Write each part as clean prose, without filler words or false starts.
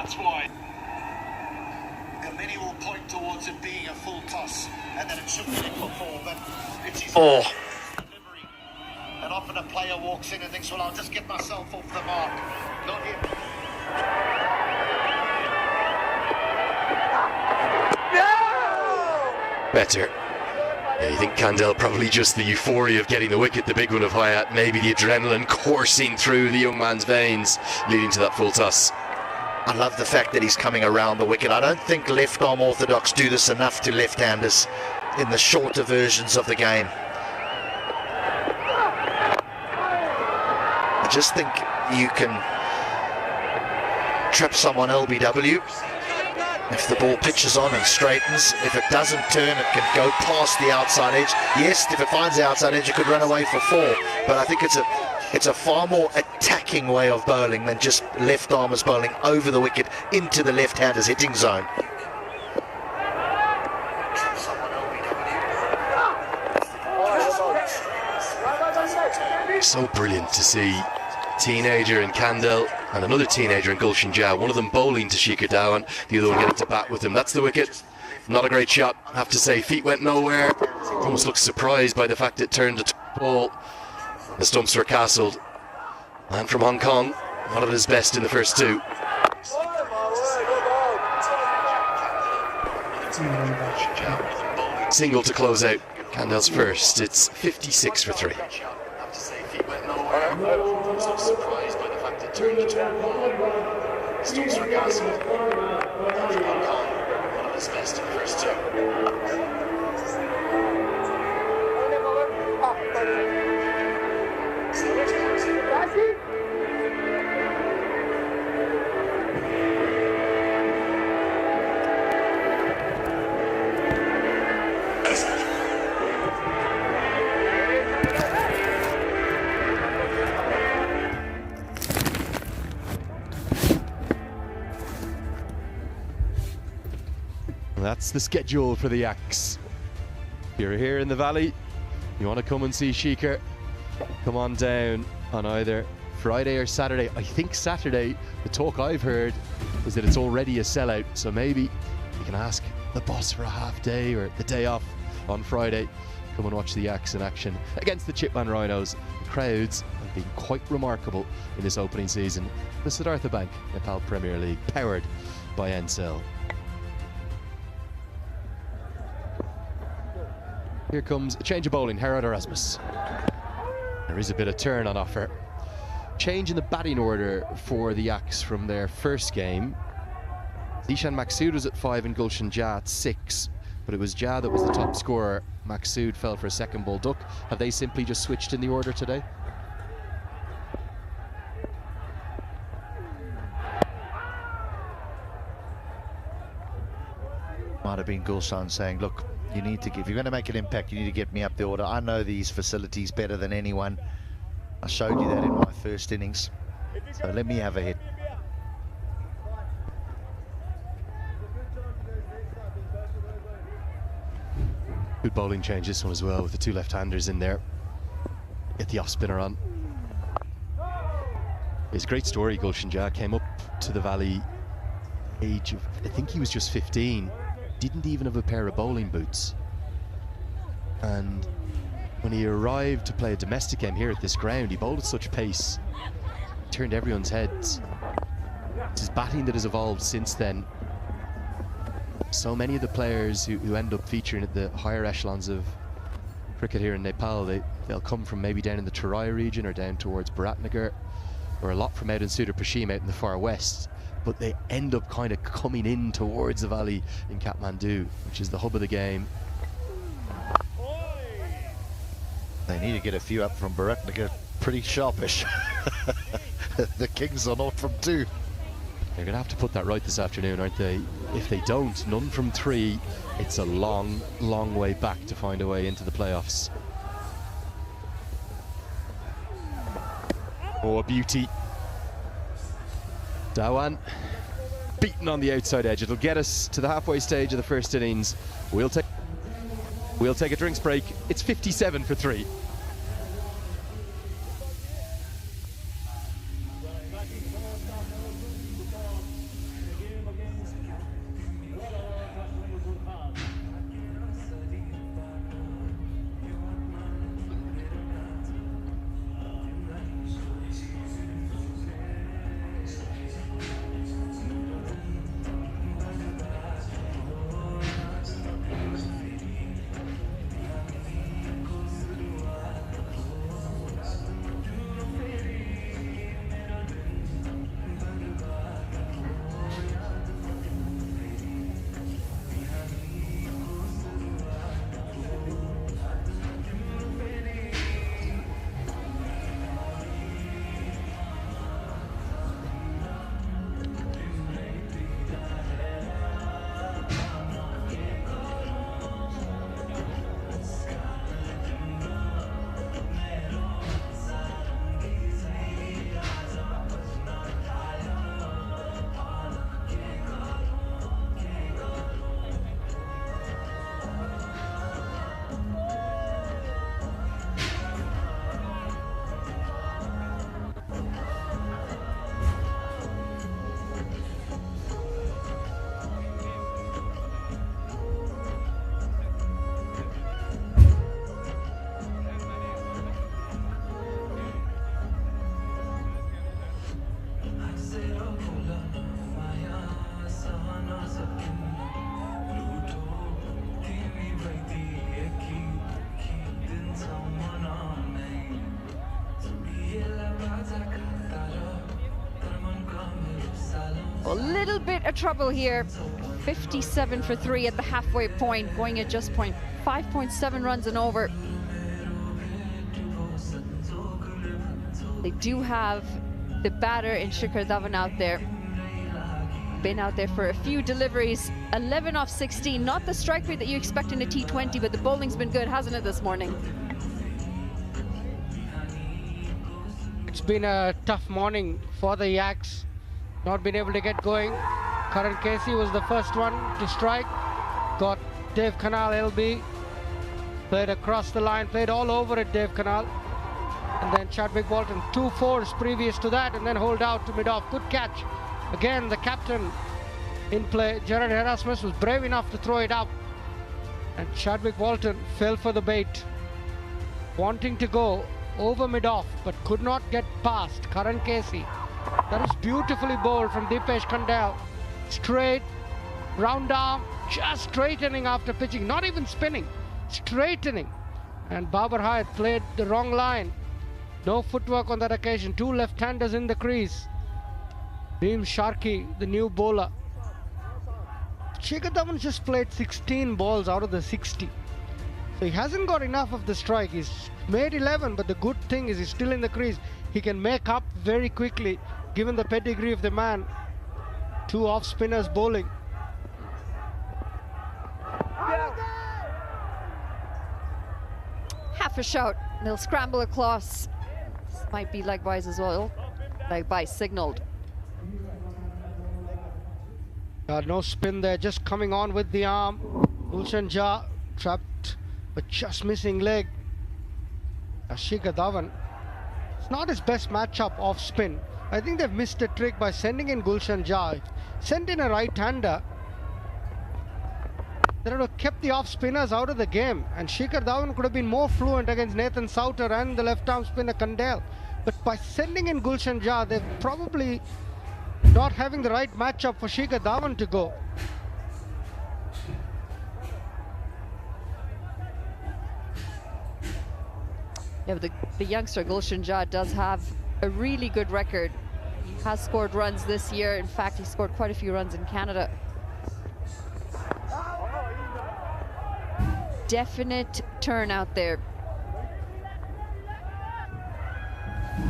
That's why. Many will point towards it being a full toss and that it should be for 4, but it's his delivery. And often a player walks in and thinks, well, I'll just get myself off the mark. Not him. Better. Yeah, you think Kandel probably just the euphoria of getting the wicket, the big one of Hayat, maybe the adrenaline coursing through the young man's veins, leading to that full toss. I love the fact that he's coming around the wicket. I don't think left-arm orthodox do this enough to left-handers in the shorter versions of the game. I just think you can trip someone LBW if the ball pitches on and straightens. If it doesn't turn, it can go past the outside edge. Yes, if it finds the outside edge, it could run away for 4. But I think it's a far more attacking way of bowling than just left-armers bowling over the wicket into the left-hander's hitting zone. So brilliant to see teenager in Kandel and another teenager in Gulshan Jah, one of them bowling to Shikhar Dhawan, the other one getting to bat with him. That's the wicket. Not a great shot, I have to say. Feet went nowhere. Almost looks surprised by the fact it turned the ball. The stumps were castled. Man from Hong Kong, not at his best in the first 2. Single to close out Kandel's first. It's 56 for 3. Surprised by the fact it turned the ball. Stumps were castled. Man from Hong Kong, one of his best in the first 2. That's the schedule for the Yaks. If you're here in the valley, you want to come and see Shikhar, come on down on either Friday or Saturday. I think Saturday, the talk I've heard is that it's already a sellout, so maybe you can ask the boss for a half day or the day off on Friday. Come and watch the Yaks in action against the Chitwan Rhinos. The crowds have been quite remarkable in this opening season. The Siddhartha Bank Nepal Premier League, powered by Ncell. Here comes a change of bowling, Herod Erasmus. There is a bit of turn on offer. Change in the batting order for the Yaks from their first game. Zishan Maksud was at 5 and Gulshan Jah at 6, but it was Jah that was the top scorer. Maksud fell for a second ball duck. Have they simply just switched in the order today? Might have been Gulshan saying, look, you need to, if you're going to make an impact, you need to get me up the order. I know these facilities better than anyone. I showed you that in my first innings. So let me have a hit. Good bowling change this one as well, with the 2 left-handers in there. Get the off-spinner on. It's a great story. Gulshan Jah came up to the valley age of, I think he was just 15. Didn't even have a pair of bowling boots, and when he arrived to play a domestic game here at this ground, he bowled at such pace, turned everyone's heads. It's his batting that has evolved since then. So many of the players who end up featuring at the higher echelons of cricket here in Nepal, they'll come from maybe down in the Terai region or down towards Bharatnagar, or a lot from out in Sudar Pashim out in the far west. But they end up kind of coming in towards the valley in Kathmandu, which is the hub of the game. They need to get a few up from Bharatnagar, pretty sharpish. The Kings are not from 2. They're going to have to put that right this afternoon, aren't they? If they don't, none from 3, it's a long, long way back to find a way into the playoffs. Oh, a beauty. Dhawan beaten on the outside edge. It'll get us to the halfway stage of the first innings. We'll take a drinks break. It's 57 for 3. A little bit of trouble here. 57 for 3 at the halfway point, going at just 5.7 runs and over. They do have the batter in Shikhar Dhawan out there. Been out there for a few deliveries. 11 off 16. Not the strike rate that you expect in a T20, but the bowling's been good, hasn't it, this morning? It's been a tough morning for the Yaks. Not been able to get going. Karan Casey was the first one to strike. Got Dave Kanal LB. Played across the line, played all over at Dave Kanal. And then Chadwick Walton, 2 fours previous to that, and then hold out to mid-off. Good catch. Again, the captain in play, Gerard Erasmus, was brave enough to throw it up. And Chadwick Walton fell for the bait. Wanting to go over mid-off, but could not get past Karan Casey. That is beautifully bowled from Dipesh Kandal. Straight, round arm, just straightening after pitching, not even spinning, straightening. And Babar Hayat played the wrong line. No footwork on that occasion. 2 left-handers in the crease. Bhim Sharkey, the new bowler. Shikhar Dhawan just played 16 balls out of the 60. So he hasn't got enough of the strike. He's made 11, but the good thing is he's still in the crease. He can make up very quickly, given the pedigree of the man. 2 off-spinners bowling. Half a shout. They'll scramble across. This might be likewise as well. Like signalled. No spin there, just coming on with the arm. Gulshan Jha trapped, but just missing leg. Shikhar Dhawan, it's not his best matchup off spin. I think they've missed a trick by sending in Gulshan Jha. Sent in a right-hander, they would have kept the off-spinners out of the game, and Shikhar Dhawan could have been more fluent against Nathan Souter and the left-arm spinner Kandal. But by sending in Gulshan Jha, they're probably not having the right matchup for Shikhar Dhawan to go. Yeah, but the youngster Gulshan Jha does have a really good record. He has scored runs this year. In fact, he scored quite a few runs in Canada. Definite turn out there.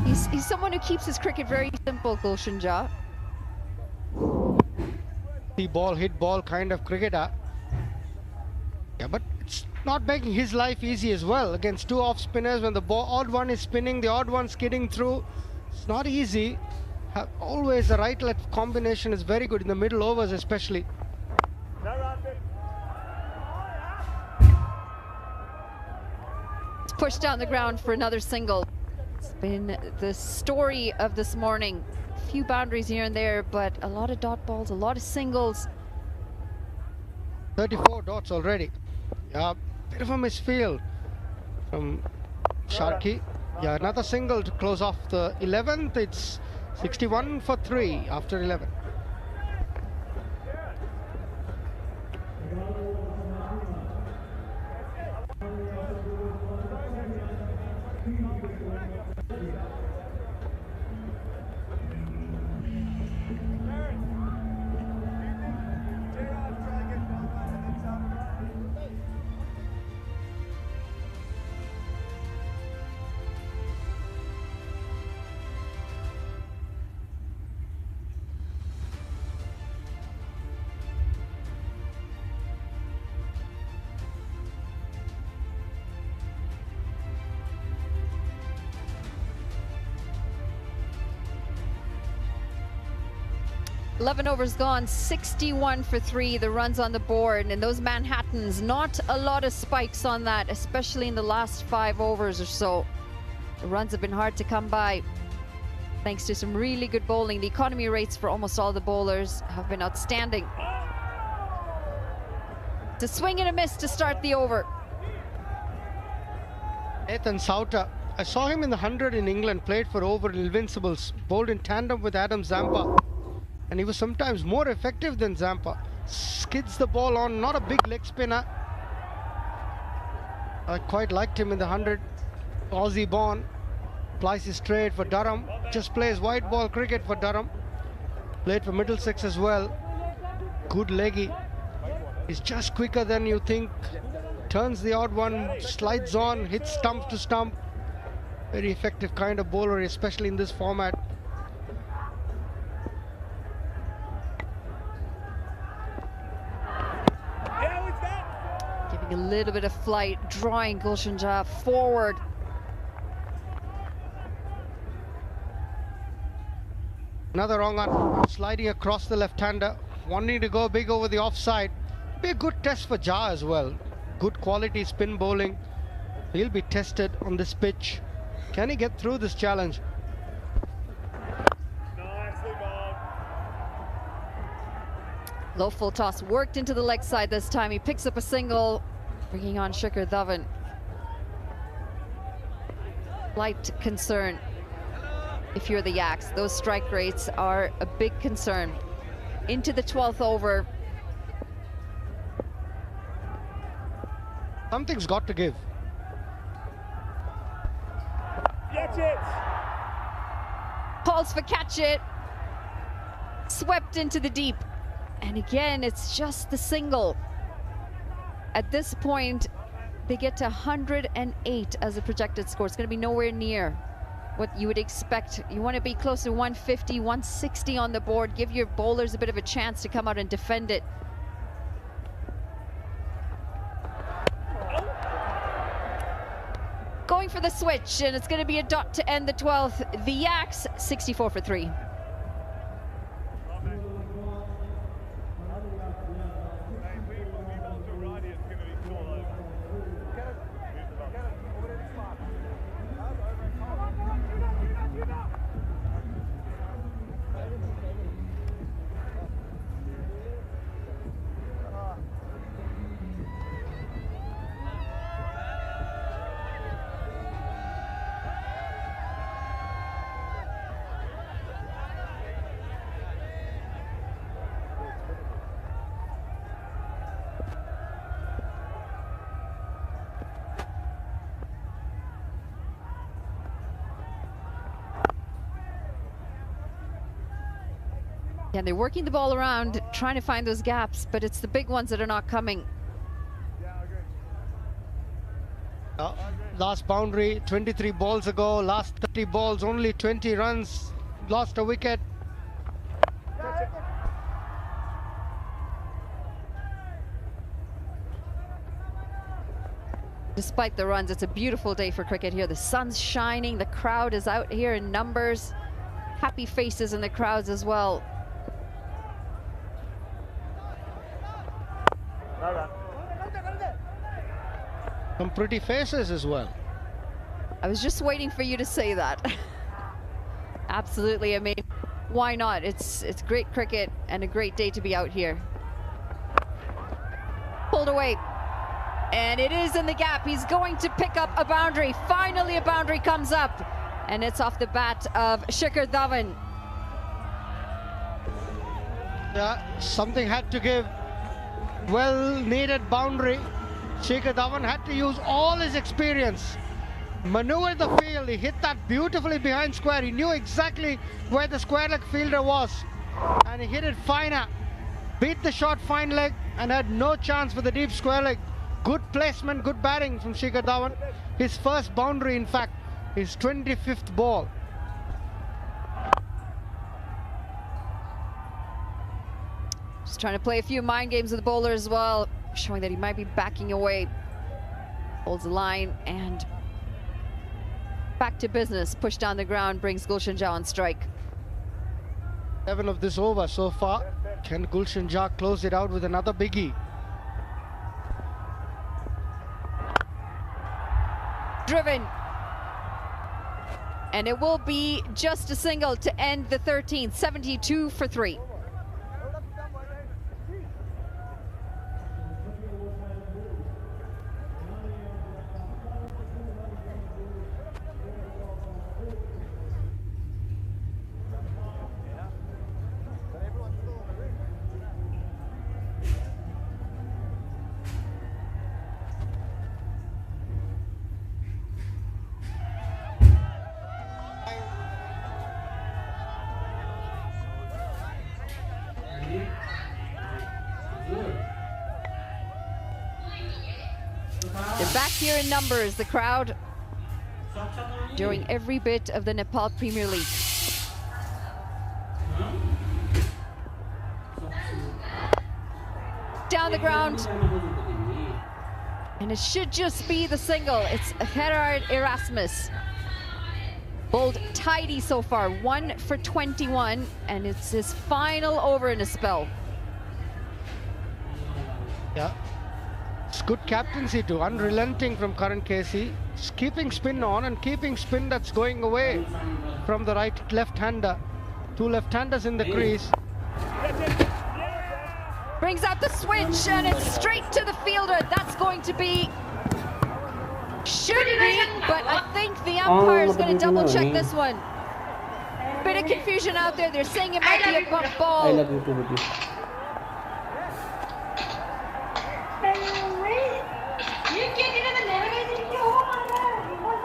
He's someone who keeps his cricket very simple, Gulshan Jha. The ball, hit ball kind of cricketer. Yeah, but it's not making his life easy as well. Against 2 off-spinners, when the odd one is spinning, the odd one skidding through. It's not easy. Always the right-left combination is very good in the middle overs especially. It's pushed down the ground for another single. It's been the story of this morning. A few boundaries here and there, but a lot of dot balls, a lot of singles. 34 dots already. Yeah, bit of a misfield from Sharkey. Yeah, another single to close off the 11th. It's 61 for 3 after 11. Eleven overs gone, 61 for 3, the runs on the board, and those Manhattans, not a lot of spikes on that, especially in the last 5 overs or so. The runs have been hard to come by, thanks to some really good bowling. The economy rates for almost all the bowlers have been outstanding. It's a swing and a miss to start the over. Nathan Souter, I saw him in the 100 in England, played for over Invincibles, bowled in tandem with Adam Zampa. And he was sometimes more effective than Zampa. Skids the ball on, not a big leg spinner. I quite liked him in the 100. Aussie born, plies his trade for Durham. Just plays white ball cricket for Durham. Played for Middlesex as well. Good leggy. He's just quicker than you think. Turns the odd one, slides on, hits stump to stump. Very effective kind of bowler, especially in this format. Giving a little bit of flight, drawing Gulshan Jah forward. Another wrong one, sliding across the left-hander, wanting to go big over the offside. Be a good test for Jah as well. Good quality spin bowling. He'll be tested on this pitch. Can he get through this challenge? Low full toss worked into the leg side this time. He picks up a single, bringing on Shikhar Dhawan. Slight concern if you're the Yaks. Those strike rates are a big concern. Into the 12th over. Something's got to give. Catch it! Calls for catch it. Swept into the deep. And again, it's just the single. At this point, they get to 108 as a projected score. It's going to be nowhere near what you would expect. You want to be close to 150, 160 on the board. Give your bowlers a bit of a chance to come out and defend it. Going for the switch, and it's going to be a dot to end the 12th. The Yaks, 64 for 3. Yeah, they're working the ball around, trying to find those gaps, but it's the big ones that are not coming. Last boundary 23 balls ago, last 30 balls, only 20 runs, lost a wicket. Despite the runs, it's a beautiful day for cricket here. The sun's shining, the crowd is out here in numbers. Happy faces in the crowds as well. Some pretty faces as well. I was just waiting for you to say that. Absolutely, I mean, why not? It's great cricket and a great day to be out here. Pulled away, and it is in the gap. He's going to pick up a boundary. Finally, a boundary comes up, and it's off the bat of Shikhar Dhawan. Yeah, something had to give. Well-needed boundary. Shikhar Dhawan had to use all his experience, maneuver the field. He hit that beautifully behind square. He knew exactly where the square leg fielder was, and he hit it finer. Beat the short fine leg and had no chance for the deep square leg. Good placement, good batting from Shikhar Dhawan. His first boundary, in fact, his 25th ball. Just trying to play a few mind games with the bowler as well, showing that he might be backing away. Holds the line and back to business. Push down the ground brings Gulshan Jah on strike. 7 of this over so far. Can Gulshan Jah close it out with another biggie? Driven. And it will be just a single to end the 13th, 72 for 3. Back here in numbers, the crowd during every bit of the Nepal Premier League. Down the ground. And it should just be the single. It's Gerard Erasmus. Bowled tidy so far, 1 for 21, and it's his final over in a spell. Yeah. It's good captaincy too, unrelenting from Karan Casey. Just keeping spin on and keeping spin that's going away from the right left-hander. Two left-handers in the crease. Brings out the switch and it's straight to the fielder. That's going to be, should be, but I think the umpire is going to double check this one. Bit of confusion out there. They're saying it might be a bump ball. I love you too, Vicky.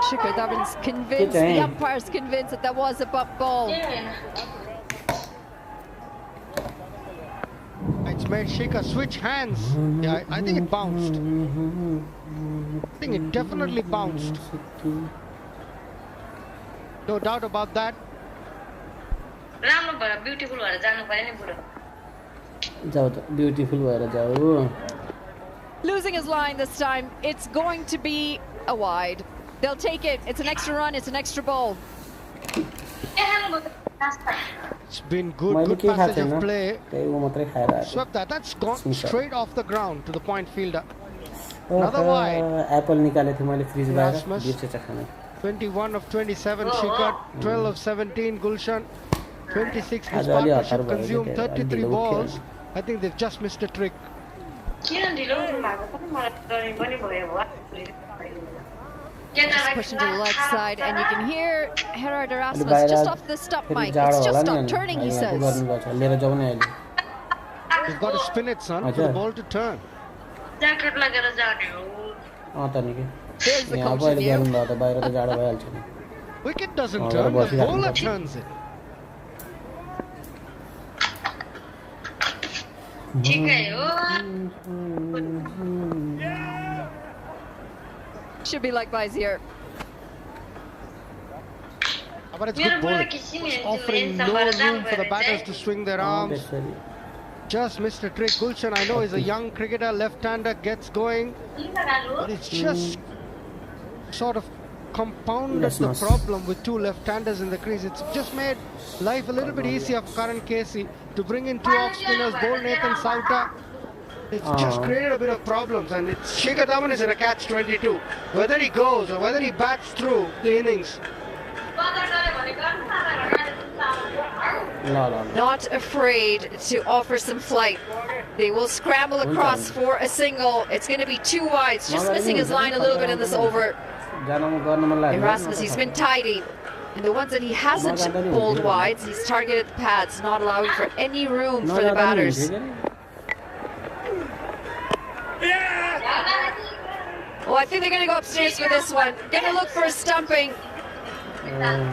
Shikhar Dhawan's convinced, the umpire's convinced that was a bump ball. It's made Shikhar switch hands. Yeah, I think it bounced. I think it definitely bounced. No doubt about that. Beautiful भएर जाऊ. Losing his line this time. It's going to be a wide. They'll take it. It's an extra run. It's an extra ball. It's been good passage of play. Swept that. That's gone straight off the ground to the point fielder. Another wide. Apple निकाले थे मैले fridge Erasmus, बाहिर. 21 of 27. Shikhar, 12 of 17. Gulshan, 26. His partnership consumed 33 balls. I think they've just missed a trick. Just pushing to the left side, and you can hear Gerard Erasmus just off the stop mic. It's just stop turning, he says. You've got to spin it, son, for the ball to turn. There's the coach's view. Wicket doesn't turn, the bowler turns it. Should be like Vizier. But it's good bowling. It's offering no room for the batters to swing their arms. Just missed a trick. Gulshan, I know, is a young cricketer, left-hander, gets going. But it's just sort of compounded the problem with two left-handers in the crease. It's just made life a little bit easier for Karan Casey to bring in two off-spinners, bowl Nathan Sauta. It's just created a bit of problems, and it's Shikhar Dhawan is in a catch-22. Whether he goes or whether he bats through the innings. Not afraid to offer some flight. They will scramble across for a single. It's going to be two wides, just missing his line a little bit in this over. Erasmus, he's been tidy. And the ones that he hasn't bowled wides, he's targeted the pads, not allowing for any room for the batters. Well, I think they're going to go upstairs for this one. Going to look for a stumping.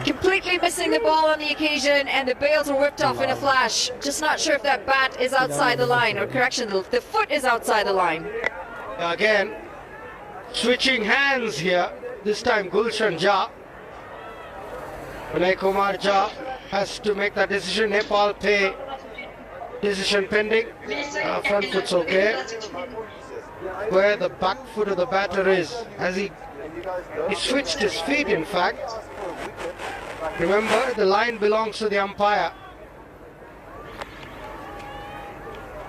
Completely missing the ball on the occasion, and the bails were whipped off in a flash. Just not sure if that bat is outside the line, or correction, the foot is outside the line. Again, switching hands here. This time Gulshan Jha. Vinay Kumar Jha has to make that decision. Nepal pay decision pending. Front foot's okay. Where the back foot of the batter is, as he switched his feet, in fact. Remember, the line belongs to the umpire.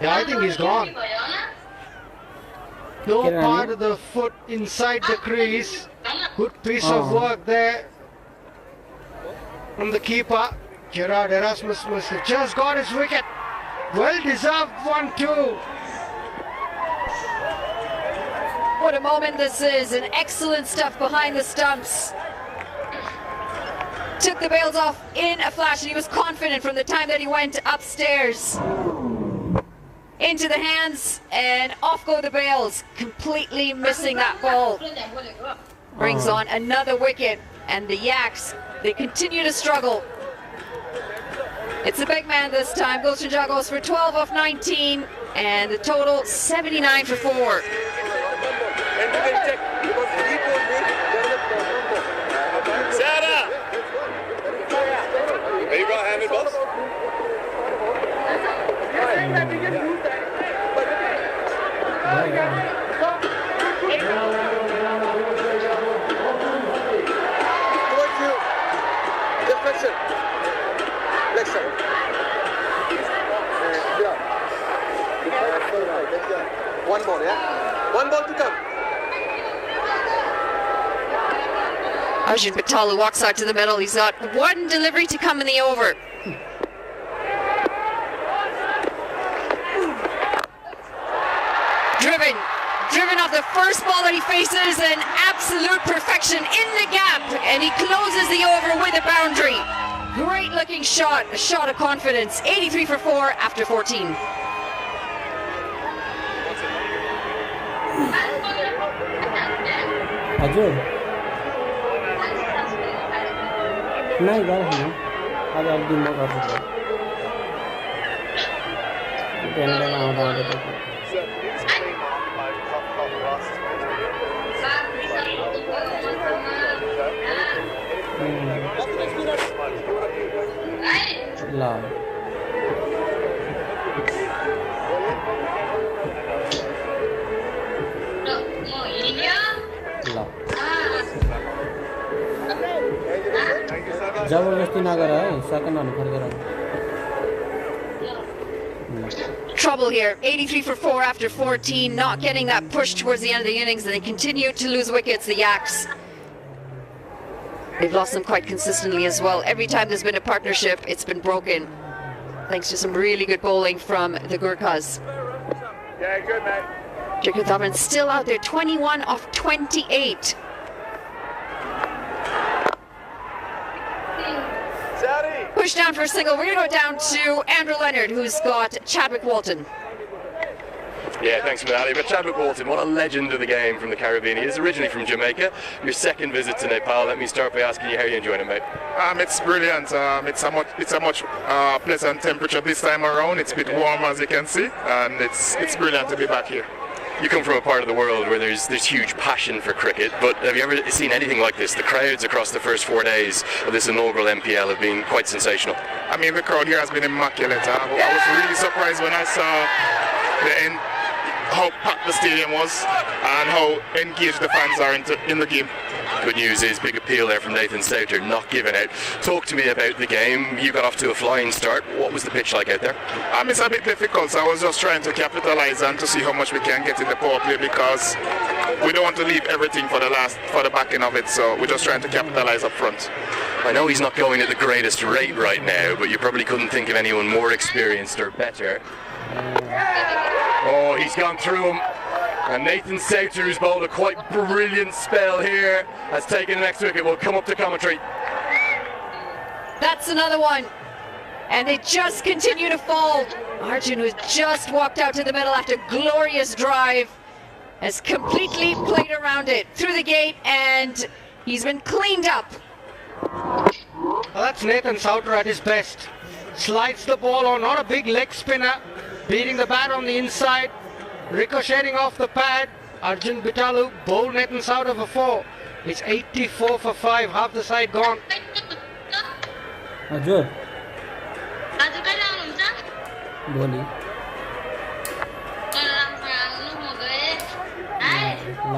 Yeah, I think he's gone. No part of the foot inside the crease. Good piece of work there from the keeper. Gerard Erasmus must have just got his wicket. Well deserved 1-2. What a moment this is, and excellent stuff behind the stumps. Took the bails off in a flash, and he was confident from the time that he went upstairs. Into the hands, and off go the bails, completely missing that ball. Brings on another wicket, and the Yaks, they continue to struggle. It's the big man this time. Gulshan Jha goes for 12 off 19, and the total 79 for 4. One ball, yeah? One ball to come. Arjun Batalu walks out to the middle. He's got one delivery to come in the over. Driven off the first ball that he faces, an absolute perfection in the gap, and he closes the over with a boundary. Great looking shot, a shot of confidence. 83 for 4 after 14. हजुर नाही गर्दैन आज अलि दिन म गर्छु बिहान आउँदा ल जबरदस्ती नगर है सेकेन्ड हान्नु फर्केर Trouble here. 83 for 4 after 14, not getting that push towards the end of the innings, and they continue to lose wickets, the Yaks. They've lost them quite consistently as well. Every time there's been a partnership, it's been broken, thanks to some really good bowling from the Gurkhas. Yeah, good, mate. Shikhar Dhawan still out there, 21 of 28. Push down for a single. We're going to go down to Andrew Leonard, who's got Chadwick Walton. Yeah, thanks for that. But Chadwick Walton, what a legend of the game from the Caribbean. He is originally from Jamaica. Your second visit to Nepal. Let me start by asking you how you enjoying it, mate. It's brilliant. It's a much pleasant temperature this time around. It's a bit warm, as you can see, and it's brilliant to be back here. You come from a part of the world where there's huge passion for cricket, but have you ever seen anything like this? The crowds across the first 4 days of this inaugural NPL have been quite sensational. I mean, the crowd here has been immaculate. I was really surprised when I saw how packed the stadium was and how engaged the fans are in the game. Good news is big appeal there from Nathan Souter, not giving out. Talk to me about the game. You got off to a flying start. What was the pitch like out there? It's a bit difficult, so I was just trying to capitalize and to see how much we can get in the power play, because we don't want to leave everything for the back end of it, so we're just trying to capitalize up front. I know he's not going at the greatest rate right now, but you probably couldn't think of anyone more experienced or better. Oh, he's gone through him. And Nathan Souter, who's bowled a quite brilliant spell here, has taken the next wicket. We'll come up to commentary. That's another one. And they just continue to fall. Arjun, who's just walked out to the middle after a glorious drive, has completely played around it through the gate, and he's been cleaned up. Well, that's Nathan Souter at his best. Slides the ball on, not a big leg spinner, beating the bat on the inside, ricocheting off the pad. Arjun Batalu bowled Nathan Souter for 4. It's 84 for 5, half the side gone. हजुर भोलि ल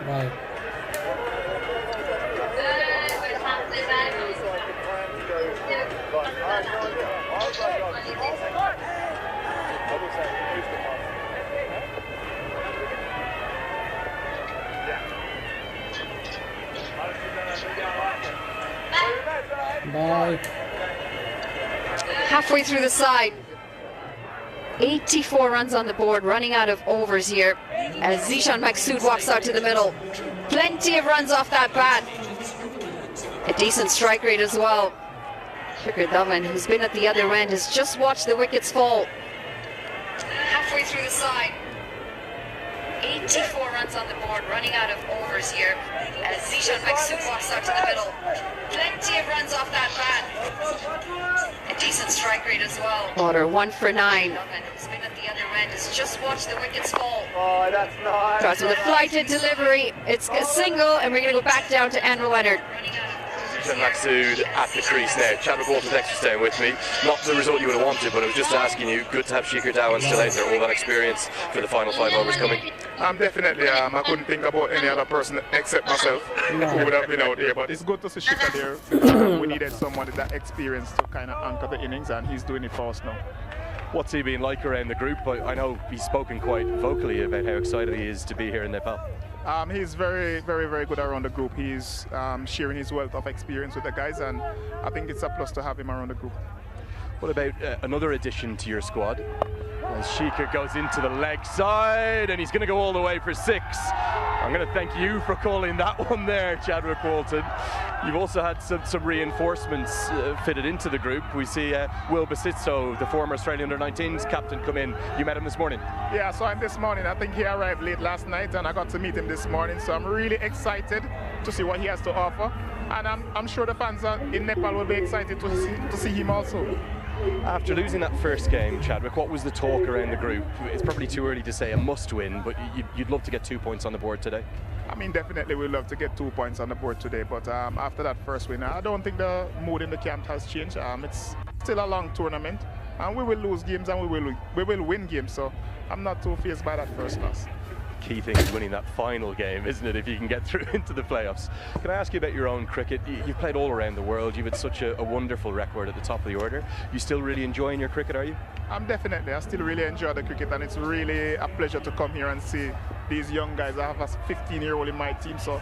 by Bye. Halfway through the side. 84 runs on the board, running out of overs here as Zishan Maksud walks out to the middle. Plenty of runs off that bat. A decent strike rate as well. Shikhar Dhawan, who's been at the other end, has just watched the wickets fall. Halfway through the side. 84 runs on the board, running out of overs here as Zishan Maksud walks out to the middle. Plenty of runs off that bat. A decent strike rate as well. Order 1 for 9. Who's been at the other end has just watched the wickets fall. Oh, that's nice. Starts with a flighted delivery. It's a single, and we're going to go back down to Andrew Leonard. Rajan Maksud at the crease now. Chadwick Walton's extra staying with me. Not the result you would have wanted, but I was just asking you, good to have Shekhar Dhawan still out there, all that experience for the final 5 overs coming. Definitely. I couldn't think about any other person except myself who would have been out there. But it's good to see Shekhar there. We needed someone with that experience to kind of anchor the innings, and he's doing it for us now. What's he been like around the group? I know he's spoken quite vocally about how excited he is to be here in Nepal. He's very, very, very good around the group. He's sharing his wealth of experience with the guys, and I think it's a plus to have him around the group. What about another addition to your squad? As Shekhar goes into the leg side, and he's going to go all the way for 6. I'm going to thank you for calling that one there, Chadwick Walton. You've also had some reinforcements fitted into the group. We see Will Basitso, the former Australian under-19s captain, come in. You met him this morning? Yeah, I saw him this morning. I think he arrived late last night, and I got to meet him this morning. So I'm really excited to see what he has to offer. And I'm sure the fans in Nepal will be excited to see him also. After losing that first game, Chadwick, what was the talk around the group? It's probably too early to say a must-win, but you'd love to get 2 points on the board today. I mean, definitely we'd love to get 2 points on the board today, but after that first win, I don't think the mood in the camp has changed. It's still a long tournament, and we will lose games and we will win games, so I'm not too fazed by that first loss. Key thing is winning that final game, isn't it, if you can get through into the playoffs. Can I ask you about your own cricket? You've played all around the world. You've had such a wonderful record at the top of the order. You still really enjoying your cricket, are you? Definitely. I still really enjoy the cricket, and it's really a pleasure to come here and see these young guys. I have a 15-year-old in my team, so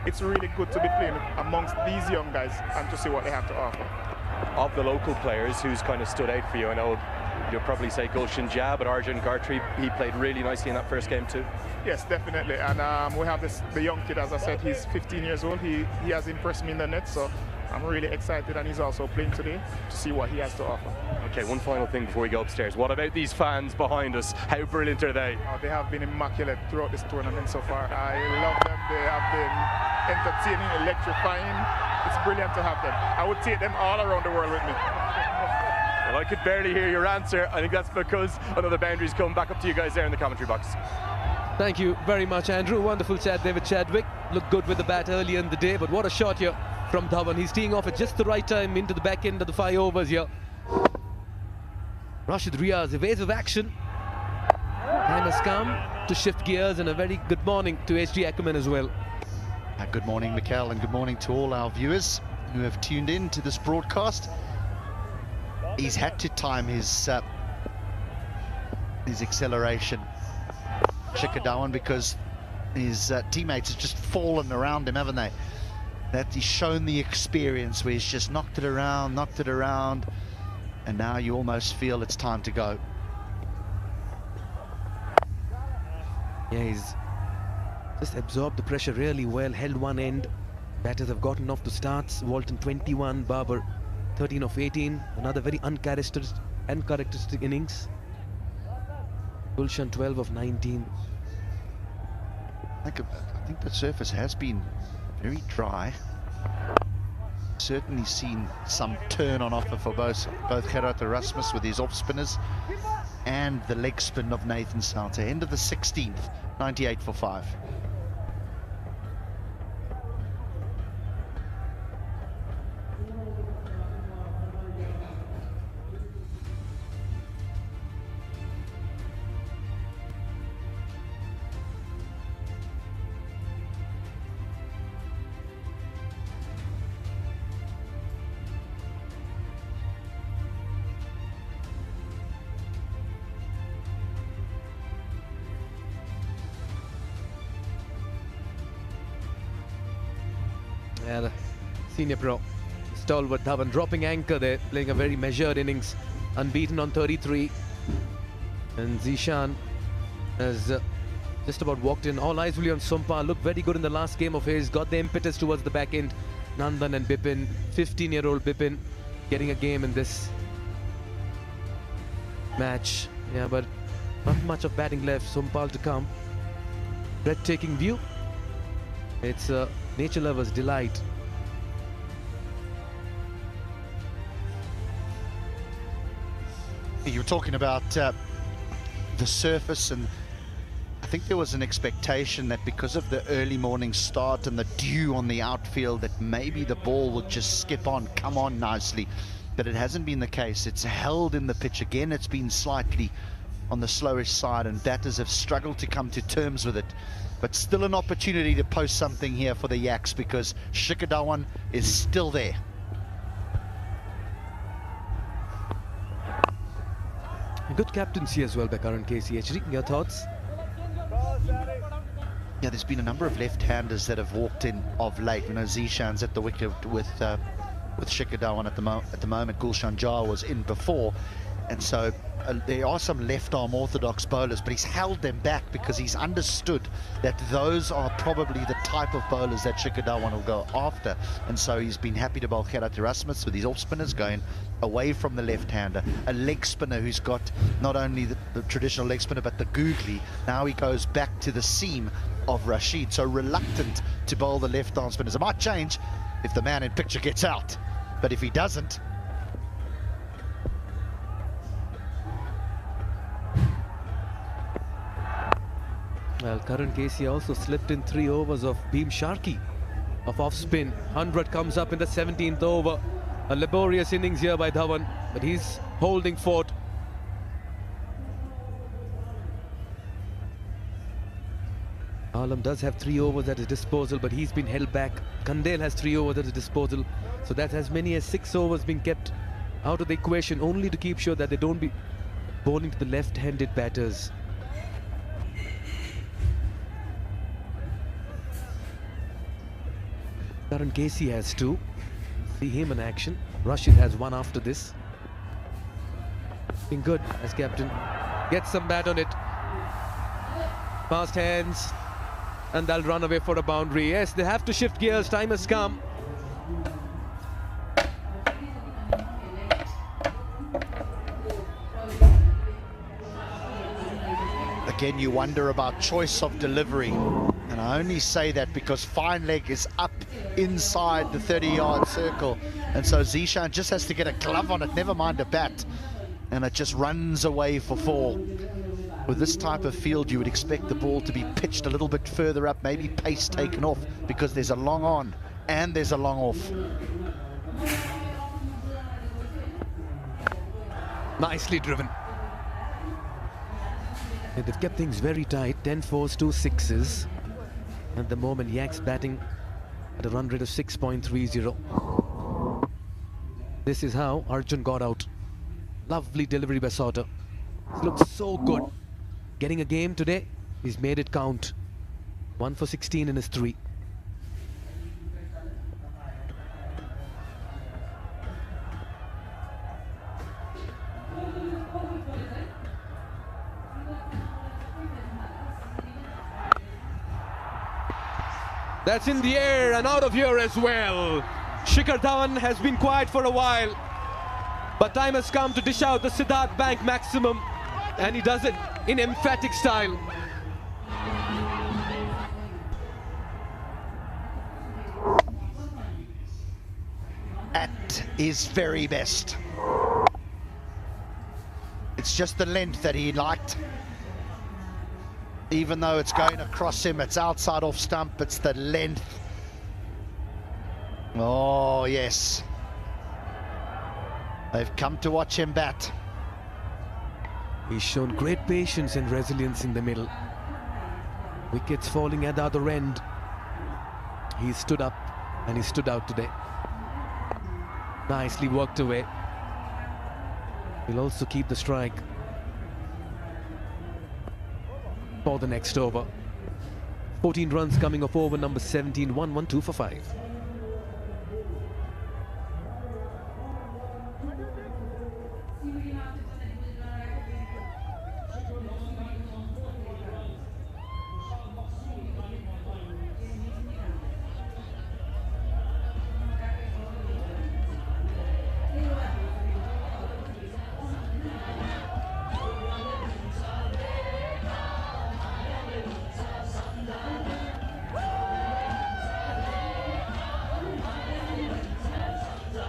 it's really good to be playing amongst these young guys and to see what they have to offer. Of the local players, who's kind of stood out for you? I know you'll probably say Gulshan Jha, but Arjun Gartri, he played really nicely in that first game too. Yes, definitely. And we have the young kid, as I said, he's 15 years old. He has impressed me in the net, so I'm really excited, and he's also playing today to see what he has to offer. Okay, one final thing before we go upstairs. What about these fans behind us? How brilliant are they? They have been immaculate throughout this tournament so far. I love them. They have been entertaining, electrifying. It's brilliant to have them. I would take them all around the world with me. Well, I could barely hear your answer. I think that's because another boundary's come. Back up to you guys there in the commentary box. Thank you very much, Andrew. Wonderful chat there with Chadwick. Looked good with the bat earlier in the day, but what a shot here from Dhawan. He's teeing off at just the right time into the back end of the 5 overs here. Rashid Riaz, evasive action. Time has come to shift gears, and a very good morning to HG Ackerman as well. Good morning, Mikhail, and good morning to all our viewers who have tuned in to this broadcast. He's had to time his acceleration, Shekhar Dhawan, because his teammates have just fallen around him, haven't they? That he's shown the experience where he's just knocked it around, and now you almost feel it's time to go. Yeah, he's just absorbed the pressure really well, held one end. Batters have gotten off the starts. Walton 21, Babar 13 of 18. Another very uncharacteristic innings. Gulshan 12 of 19. I think the surface has been very dry. Certainly seen some turn on offer for both Gerard Erasmus with his off spinners and the leg spin of Nathan Sauter. End of the 16th, 98 for 5. Yeah, the senior pro, stalwart Dhawan dropping anchor there, playing a very measured innings, unbeaten on 33. And Zishan has just about walked in. All eyes really on Sompa. Looked very good in the last game of his. Got the impetus towards the back end. Nandan and Bipin, 15-year-old Bipin, getting a game in this match. Yeah, but not much of batting left. Sompal to come. Breathtaking view. It's a nature lover's delight. You were talking about the surface, and I think there was an expectation that because of the early morning start and the dew on the outfield that maybe the ball would just skip on, come on nicely. But it hasn't been the case. It's held in the pitch again. It's been slightly on the slowish side, and batters have struggled to come to terms with it. But still an opportunity to post something here for the Yaks, because Shikadawan is still there. Good captaincy as well by Karan KCHD. Your thoughts? Yeah, there's been a number of left-handers that have walked in of late. You know, Zishan's at the wicket with Shikadawan at the moment. Gulshan Jar was in before, and so there are some left-arm orthodox bowlers, but he's held them back because he's understood that those are probably the type of bowlers that Shikadawan will go after, and so he's been happy to bowl Gerard Erasmus with his off-spinners going away from the left-hander, a leg spinner who's got not only the traditional leg spinner but the googly. Now he goes back to the seam of Rashid, so reluctant to bowl the left-arm spinners. It might change if the man in picture gets out, but if he doesn't, well, Karan Casey also slipped in 3 overs of Bheem Sharkey of off-spin. 100 comes up in the 17th over. A laborious innings here by Dhawan, but he's holding fort. Alam does have 3 overs at his disposal, but he's been held back. Kandel has 3 overs at his disposal, so that's as many as 6 overs being kept out of the equation, only to keep sure that they don't be bowling to the left-handed batters. Karan Casey has 2. See him in action. Rashid has 1 after this. Been good as captain. Gets some bat on it. Fast hands. And they'll run away for a boundary. Yes, they have to shift gears. Time has come. again you wonder about choice of delivery. And I only say that because fine leg is up inside the 30-yard circle, and so Zishan just has to get a glove on it, never mind a bat, and it just runs away for 4. With this type of field, you would expect the ball to be pitched a little bit further up, maybe pace taken off, because there's a long on and there's a long off. Nicely driven. And they've kept things very tight. 10 fours, 2 sixes. At the moment, Yaks batting at a run rate of 6.30. This is how Arjun got out. Lovely delivery by Sauter. It looks so good. Getting a game today, he's made it count. 1 for 16 in his 3. That's in the air and out of here as well. Shikhar Dhawan has been quiet for a while, but time has come to dish out the Siddharth Bank maximum, and he does it in emphatic style. At his very best. It's just the length that he liked. Even though it's going across him, it's outside off stump, it's the length. Oh, yes. They've come to watch him bat. He's shown great patience and resilience in the middle. Wickets falling at the other end. He stood up and he stood out today. Nicely worked away. He'll also keep the strike for the next over. 14 runs coming off over number 17, 1-1-2 for 5.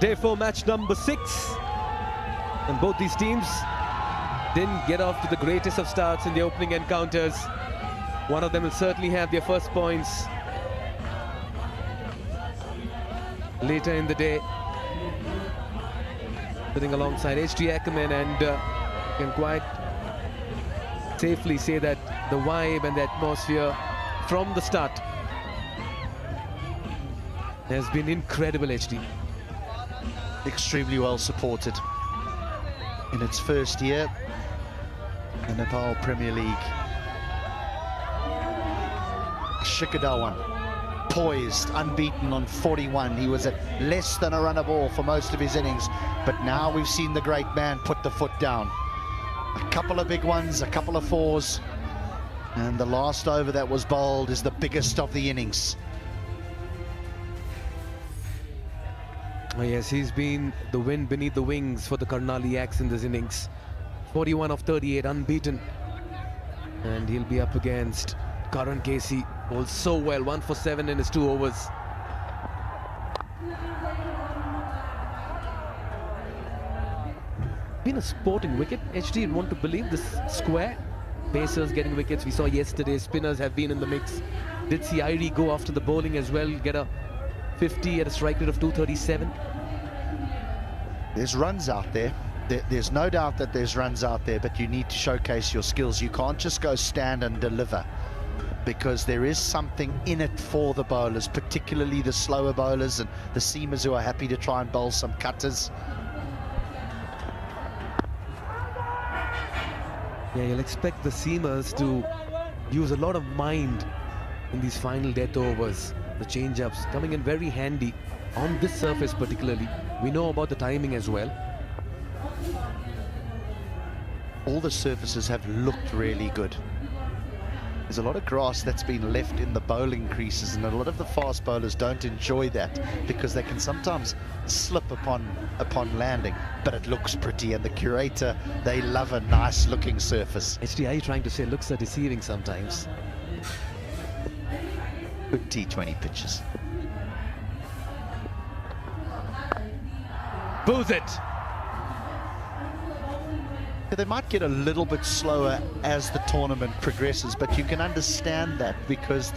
Day 4 match number 6, and both these teams didn't get off to the greatest of starts in the opening encounters. One of them will certainly have their first points later in the day. Sitting alongside H.D. Ackerman, and can quite safely say that the vibe and the atmosphere from the start has been incredible, HD. Extremely well supported in its first year in the Nepal Premier League. Shikhar Dhawan, poised, unbeaten on 41. He was at less than a run a ball for most of his innings, but now we've seen the great man put the foot down. A couple of big ones, a couple of fours, and the last over that was bowled is the biggest of the innings. Oh yes, he's been the wind beneath the wings for the Karnali Axe in this innings. 41 of 38, unbeaten. And he'll be up against Karan Casey, bowled so well, 1 for 7 in his 2 overs. Been a sporting wicket. HD, you'd want to believe this square. Pacers getting wickets. We saw yesterday spinners have been in the mix. Did see Irie go after the bowling as well, get a 50 at a strike rate of 237. There's runs out there. There's no doubt that there's runs out there, but you need to showcase your skills. You can't just go stand and deliver, because there is something in it for the bowlers, particularly the slower bowlers and the seamers who are happy to try and bowl some cutters. Yeah, you'll expect the seamers to use a lot of mind in these final death overs. The change-ups coming in very handy on this surface particularly. We know about the timing as well. All the surfaces have looked really good. There's a lot of grass that's been left in the bowling creases, and a lot of the fast bowlers don't enjoy that because they can sometimes slip upon landing, but it looks pretty, and the curator, they love a nice looking surface. HD, are you trying to say looks are deceiving sometimes? Good T20 pitches. Booze it! They might get a little bit slower as the tournament progresses, but you can understand that because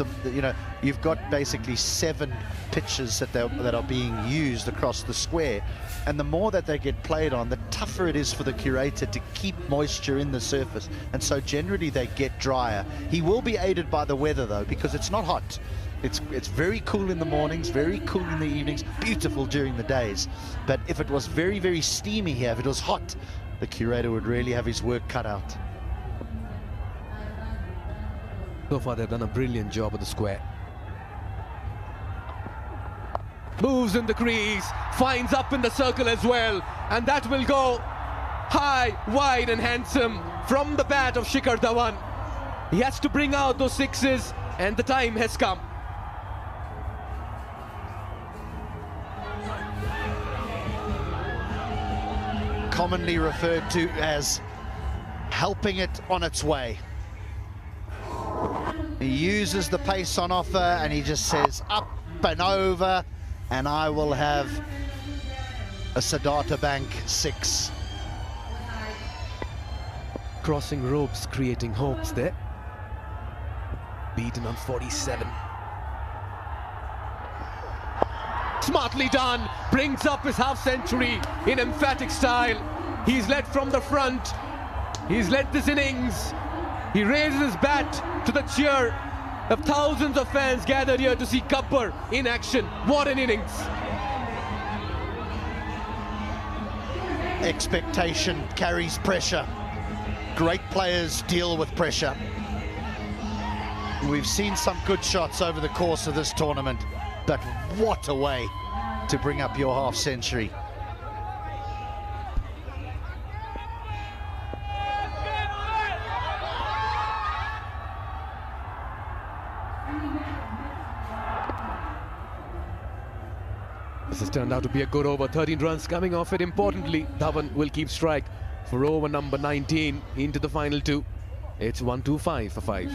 you've got basically 7 pitches that are being used across the square, and the more that they get played on, the tougher it is for the curator to keep moisture in the surface, and so generally they get drier. He will be aided by the weather though, because it's not hot. It's very cool in the mornings, very cool in the evenings, beautiful during the days. But if it was very, very steamy here, if it was hot, the curator would really have his work cut out. So far they've done a brilliant job of the square. Moves in the crease, finds up in the circle as well, and that will go high, wide and handsome from the bat of Shikhar Dhawan. He has to bring out those 6s, and the time has come. Commonly referred to as helping it on its way. He uses the pace on offer and he just says up and over, and I will have a Siddhartha Bank 6. Crossing ropes, creating hopes there. Beaten on 47. Smartly done, brings up his half-century in emphatic style. He's led from the front, he's led this innings. He raises his bat to the cheer of thousands of fans gathered here to see Kabir in action. What an innings. Expectation carries pressure. Great players deal with pressure. We've seen some good shots over the course of this tournament, but what a way to bring up your half-century. This has turned out to be a good over. 13 runs coming off it. Importantly, Dhawan will keep strike for over number 19 into the final 2. It's 1-2-5 for 5.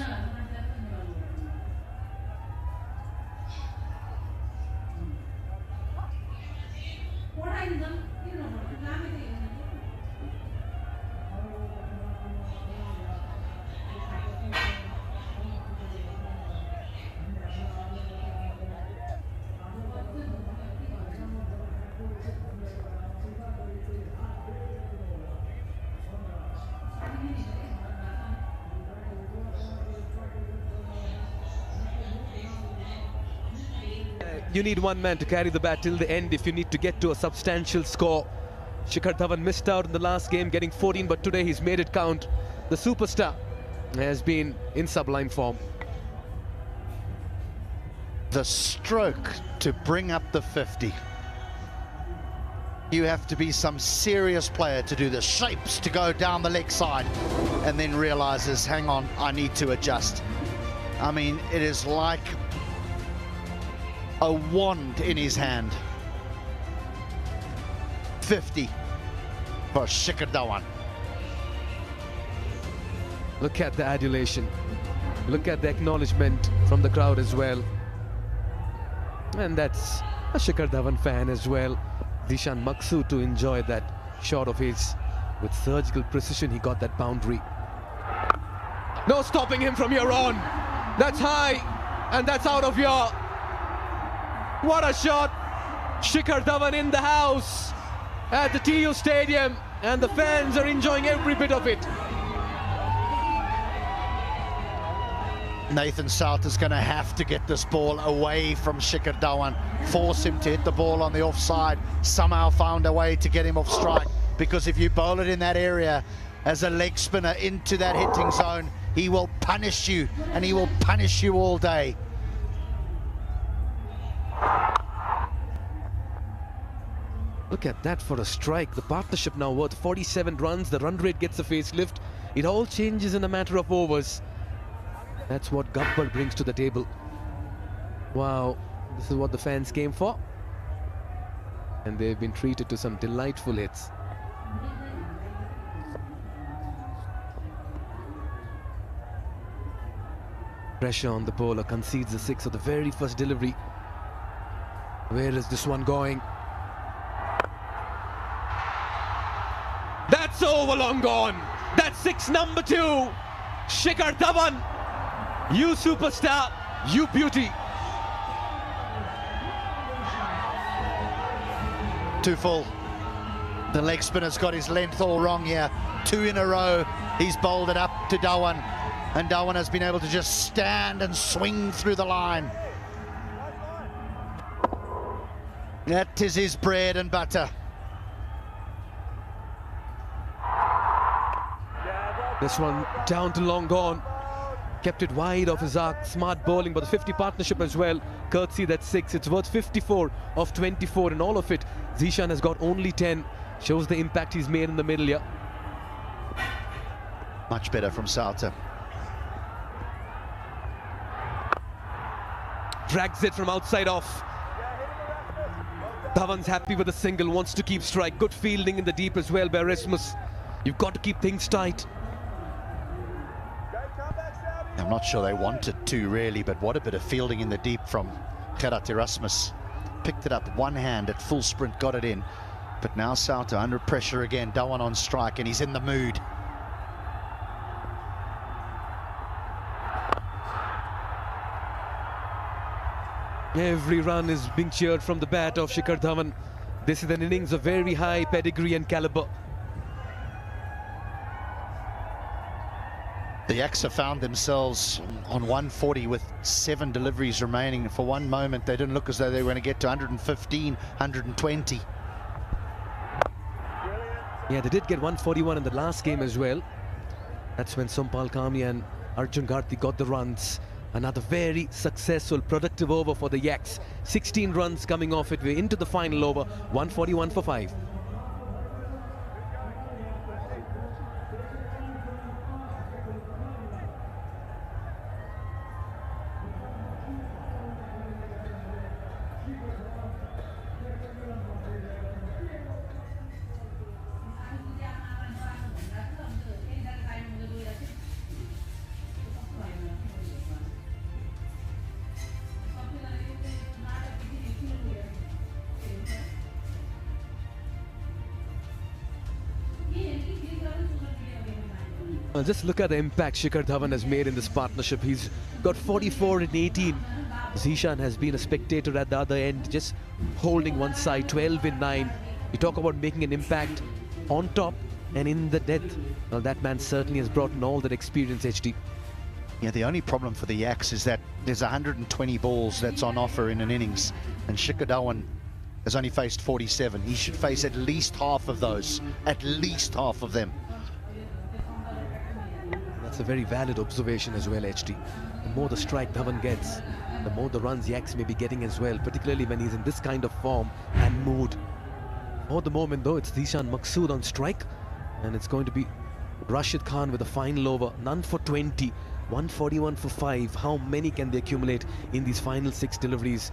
you need one man to carry the bat till the end if you need to get to a substantial score. Shikhar Dhawan missed out in the last game getting 14, but today he's made it count. The superstar has been in sublime form. The stroke to bring up the 50. You have to be some serious player to do the shapes to go down the leg side and then realizes, hang on, I need to adjust. I mean, it is like a wand in his hand. 50 for Shikhar Dhawan. Look at the adulation. Look at the acknowledgement from the crowd as well. And that's a Shikhar Dhawan fan as well. Zishan Maqsood to enjoy that shot of his. With surgical precision, he got that boundary. No stopping him from here on. That's high, and that's out of here. What a shot. Shikhar Dhawan in the house at the TU Stadium, and the fans are enjoying every bit of it. Nathan South is going to have to get this ball away from Shikhar Dhawan, force him to hit the ball on the offside, somehow found a way to get him off strike, because if you bowl it in that area as a leg spinner into that hitting zone, he will punish you, and he will punish you all day. Look at that for a strike. The partnership now worth 47 runs. The run rate gets a facelift. It all changes in a matter of overs. That's what Gabbar brings to the table. Wow, this is what the fans came for. And they've been treated to some delightful hits. Pressure on the bowler, concedes the 6 of the very first delivery. Where is this one going? That's over, long gone. That's 6 number 2. Shikhar Dhawan. You superstar, you beauty. Too full. The leg spinner's got his length all wrong here. 2 in a row. He's bowled it up to Dhawan, and Dhawan has been able to just stand and swing through the line. That is his bread and butter. This one down to long gone. Kept it wide of his arc. Smart bowling, but the 50 partnership as well. Courtesy that 6. It's worth 54 of 24, and all of it. Zishan has got only 10. Shows the impact he's made in the middle here. Much better from Salter. Drags it from outside off. Dhawan's happy with a single, wants to keep strike. Good fielding in the deep as well by Erasmus. You've got to keep things tight. I'm not sure they wanted to really, but what a bit of fielding in the deep from Gerard Erasmus. Picked it up one hand at full sprint, got it in. But now Sauter under pressure again, Dhawan on strike, and he's in the mood. Every run is being cheered from the bat of Shikhar Dhawan. This is an innings of very high pedigree and caliber. The Yaks have found themselves on 140 with 7 deliveries remaining. For one moment, they didn't look as though they were going to get to 115, 120. Yeah, they did get 141 in the last game as well. That's when Sompal Kami and Arjun Garthi got the runs. Another very successful, productive over for the Yaks. 16 runs coming off it. We're into the final over, 141 for 5. Well, just look at the impact Shikhar Dhawan has made in this partnership. He's got 44 in 18. Zishan has been a spectator at the other end, just holding one side, 12 in 9. You talk about making an impact on top and in the death. Well, that man certainly has brought in all that experience, HD. Yeah, the only problem for the Yaks is that there's 120 balls that's on offer in an innings, and Shikhar Dhawan has only faced 47. He should face at least half of those, at least half of them. That's a very valid observation as well, HT. The more the strike Dhawan gets, the more the runs Yaks may be getting as well, particularly when he's in this kind of form and mood. For the moment though, it's Zishan Maqsood on strike, and it's going to be Rashid Khan with a final over. None for 20, 141 for 5. How many can they accumulate in these final 6 deliveries?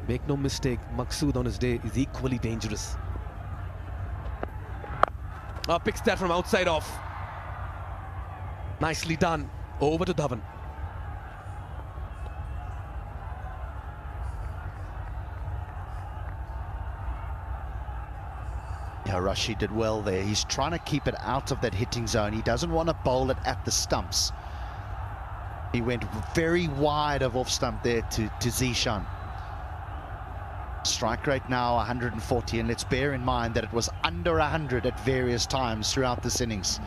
Make no mistake, Maqsood on his day is equally dangerous. Picks that from outside off. Nicely done. Over to Dhawan. Yeah, Rashid did well there. He's trying to keep it out of that hitting zone. He doesn't want to bowl it at the stumps. He went very wide of off stump there to Zishan. Strike rate now 140, and let's bear in mind that it was under 100 at various times throughout this innings.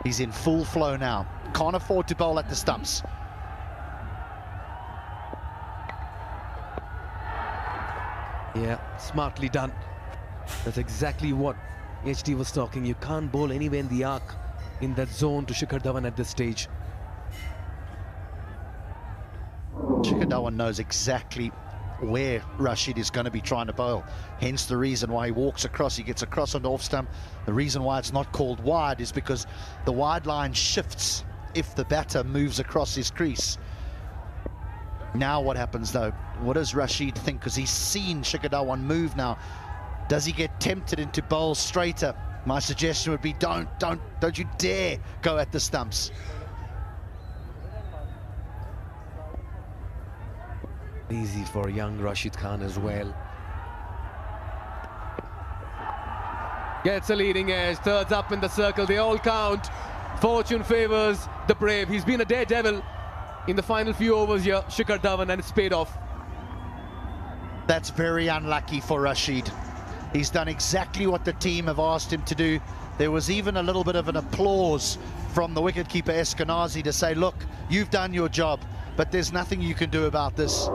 He's in full flow now. Can't afford to bowl at the stumps. Yeah, smartly done. That's exactly what HT was talking. You can't bowl anywhere in the arc in that zone to Shikhar Dhawan at this stage. Shikhar Dhawan knows exactly where Rashid is going to be trying to bowl. Hence the reason why he walks across, he gets across on the off stump. The reason why it's not called wide is because the wide line shifts if the batter moves across his crease. Now what happens though? What does Rashid think? Because he's seen Shikhar Dhawan move now. Does he get tempted into bowl straighter? My suggestion would be don't you dare go at the stumps. Easy for young Rashid Khan as well. Gets a leading edge, thirds up in the circle, they all count. Fortune favors the brave. He's been a daredevil in the final few overs here, Shikhar Dhawan, and it's paid off. That's very unlucky for Rashid. He's done exactly what the team have asked him to do. There was even a little bit of an applause from the wicketkeeper Eskenazi to say, look, you've done your job, but there's nothing you can do about this.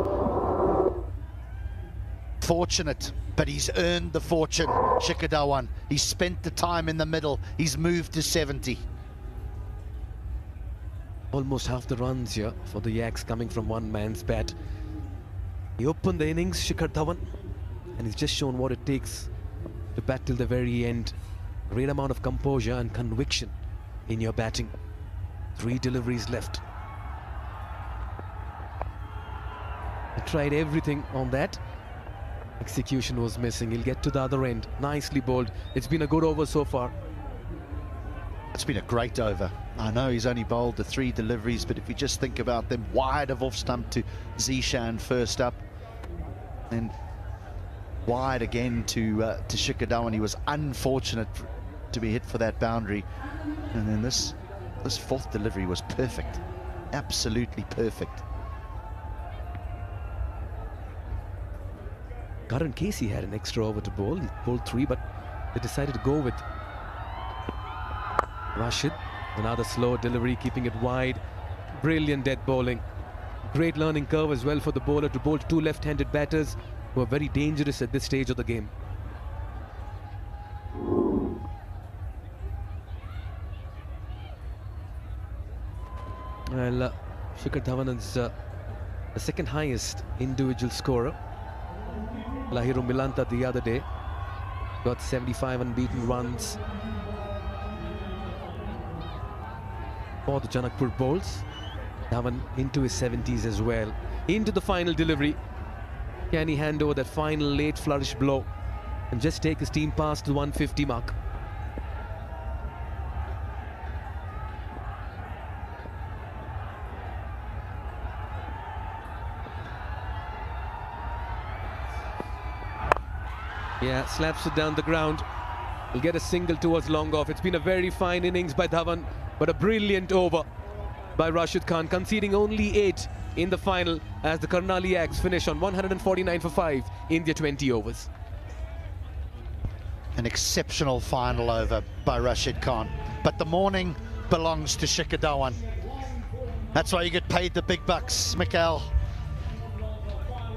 Fortunate, but he's earned the fortune, Shikhar Dhawan. He's spent the time in the middle. He's moved to 70. Almost half the runs here for the Yaks coming from one man's bat. He opened the innings, Shikhar Dhawan, and he's just shown what it takes to bat till the very end. Great amount of composure and conviction in your batting. 3 deliveries left. He tried everything on that. Execution was missing. He'll get to the other end. Nicely bowled. It's been a good over so far. It's been a great over. I know he's only bowled the 3 deliveries, but if you just think about them, wide of off stump to Zishan first up, and wide again to Shikhar Dhawan. He was unfortunate to be hit for that boundary, and then this 4th delivery was perfect, absolutely perfect. Karan Casey had an extra over to bowl. He bowled 3, but they decided to go with Rashid. Another slow delivery, keeping it wide. Brilliant death bowling. Great learning curve as well for the bowler to bowl 2 left-handed batters who are very dangerous at this stage of the game. Well, Shikhar Dhawan is the second highest individual scorer. Lahiru Milanta the other day got 75 unbeaten runs for the Janakpur Bowls. Dhawan into his 70s as well. Into the final delivery. Can he hand over that final late flourish blow and just take his team past the 150 mark? Yeah, slaps it down the ground. He'll get a single towards long off. It's been a very fine innings by Dhawan, but a brilliant over by Rashid Khan, conceding only 8 in the final as the Karnali Yaks finish on 149 for 5 in their 20 overs. An exceptional final over by Rashid Khan, but the morning belongs to Shikhar Dhawan. That's why you get paid the big bucks, Mikael.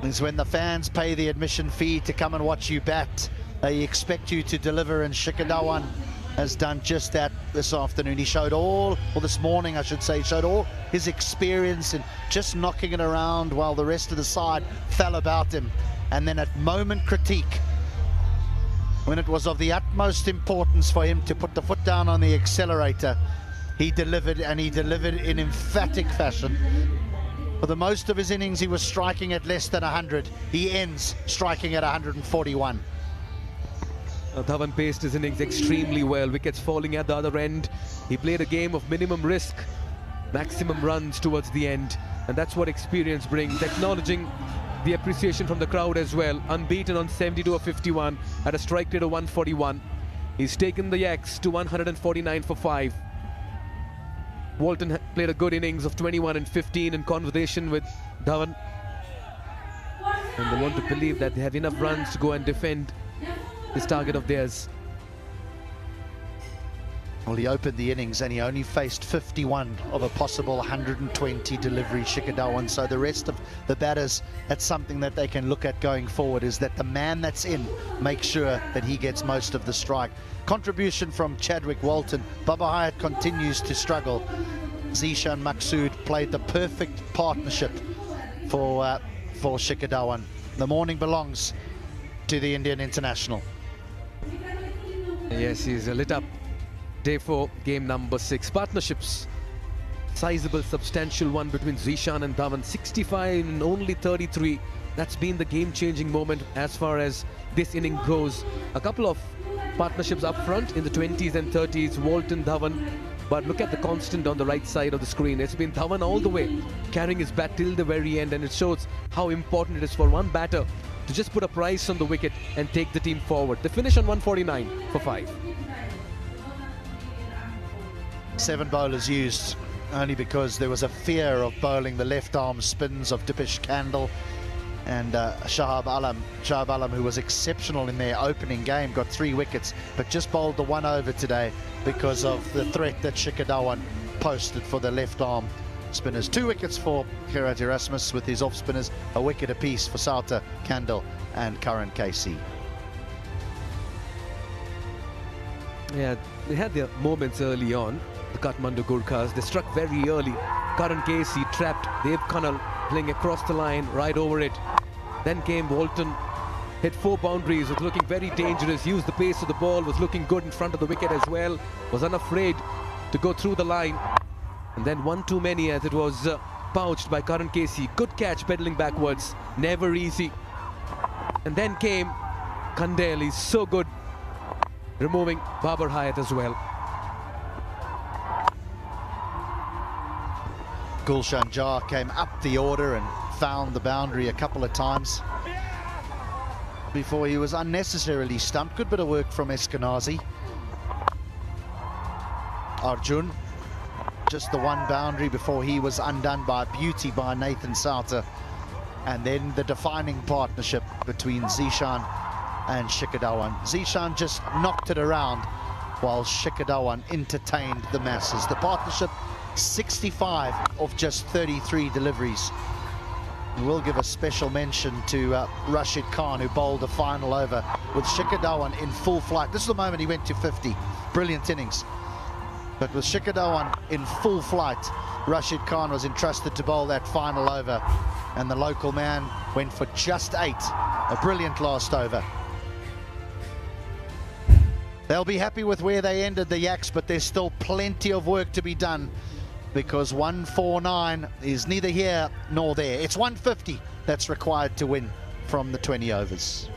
It's when the fans pay the admission fee to come and watch you bat. They expect you to deliver, and Shikadawan has done just that this afternoon. He showed all, or this morning I should say, showed all his experience in just knocking it around while the rest of the side fell about him. And then at moment critique, when it was of the utmost importance for him to put the foot down on the accelerator, he delivered, and he delivered in emphatic fashion. For the most of his innings, he was striking at less than 100. He ends striking at 141. Dhawan paced his innings extremely well. Wickets falling at the other end. He played a game of minimum risk, maximum runs towards the end. And that's what experience brings. Acknowledging the appreciation from the crowd as well. Unbeaten on 72 of 51 at a strike rate of 141. He's taken the Yaks to 149 for 5. Walton played a good innings of 21 and 15 in conversation with Dhawan. And they want to believe that they have enough runs to go and defend this target of theirs. Well, he opened the innings and he only faced 51 of a possible 120 delivery, Shikadawan. So the rest of the batters, that's something that they can look at going forward, is that the man that's in makes sure that he gets most of the strike. Contribution from Chadwick Walton. Baba Hyatt continues to struggle. Zishan Maqsood played the perfect partnership for Shikadawan. The morning belongs to the Indian international. Yes, he's lit up. Day 4, game number 6. Partnerships. Sizable, substantial one between Zishan and Dhawan. 65 and only 33. That's been the game-changing moment as far as this inning goes. A couple of partnerships up front in the 20s and 30s. Walton, Dhawan. But look at the constant on the right side of the screen. It's been Dhawan all the way, carrying his bat till the very end. And it shows how important it is for one batter to just put a price on the wicket and take the team forward. They finish on 149 for 5. 7 bowlers used, only because there was a fear of bowling the left arm spins of Dipesh Kandal and Shahab Alam. Shahab Alam, who was exceptional in their opening game, got 3 wickets, but just bowled the 1 over today because of the threat that Shikadawan posted for the left arm spinners. 2 wickets for Kirat Erasmus with his off spinners, a wicket apiece for Sauta, Kandal and Karan KC. Yeah, they had their moments early on. The Kathmandu Gurkhas, they struck very early. Karan KC trapped Dev Khanal playing across the line, right over it. Then came Walton, hit 4 boundaries, was looking very dangerous, used the pace of the ball, was looking good in front of the wicket as well, was unafraid to go through the line. And then one too many as it was pouched by Karan KC. Good catch, pedaling backwards, never easy. And then came Kandal, he's so good, removing Babar Hyatt as well. Gulshan Jar came up the order and found the boundary a couple of times before he was unnecessarily stumped. Good bit of work from Eskenazi. Arjun, just the 1 boundary before he was undone by beauty by Nathan Sauta. And then the defining partnership between Zishan and Shikadawan. Zishan just knocked it around while Shikadawan entertained the masses. The partnership, 65 of just 33 deliveries. And we'll give a special mention to Rashid Khan, who bowled the final over with Shikadawan in full flight. This is the moment he went to 50. Brilliant innings. But with Shikadawan in full flight, Rashid Khan was entrusted to bowl that final over. And the local man went for just 8. A brilliant last over. They'll be happy with where they ended, the Yaks, but there's still plenty of work to be done, because 149 is neither here nor there. It's 150 that's required to win from the 20 overs.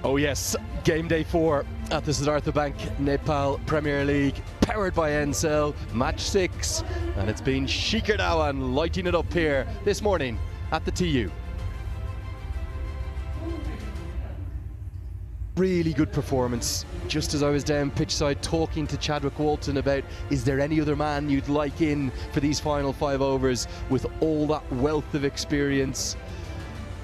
Oh yes, game day 4 at the Siddhartha Bank Nepal Premier League, powered by Ncell, match 6, and it's been Shikhar Dhawan lighting it up here this morning at the TU. Really good performance. Just as I was down pitch side talking to Chadwick Walton about, is there any other man you'd like in for these final 5 overs with all that wealth of experience?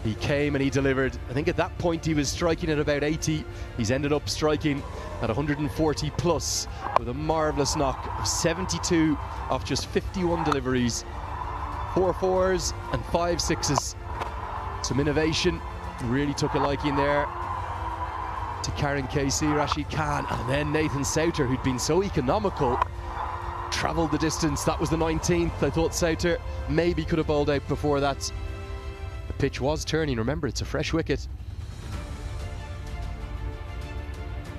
He came and he delivered. I think at that point he was striking at about 80. He's ended up striking at 140 plus with a marvellous knock of 72 off just 51 deliveries. 4 4s and 5 6s. Some innovation, really took a liking there to Karen Casey, Rashid Khan, and then Nathan Souter, who'd been so economical, travelled the distance. That was the 19th. I thought Souter maybe could have bowled out before that. The pitch was turning, remember it's a fresh wicket.